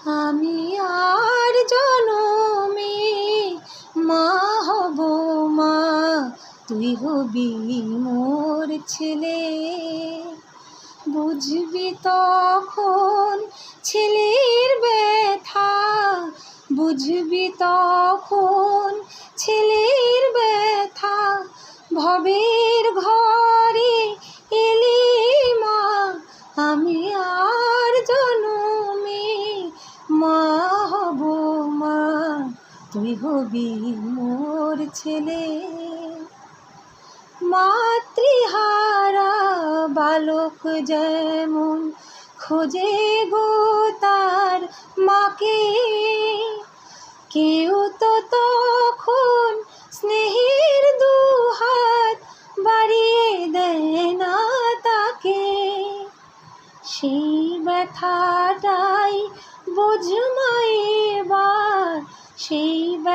আমি আর জনমে মা হব মা, তুই হবি মোর ছেলে। বুঝবি তখন ছেলের ব্যথা, বুঝবি তখন ছেলের ব্যথা। ভবের ঘরে এলি মা, আমি আর জনমে মা হব মা, তুই হবি মোর ছেলে। মাতৃহারা বালক যেমন খোঁজে গো তার মাকে, কেউ তো তখন স্নেহের দুহাত বাড়িয়ে দেয় না তাকে। সেই ব্যথাটাই বোঝ মা এবার, সেই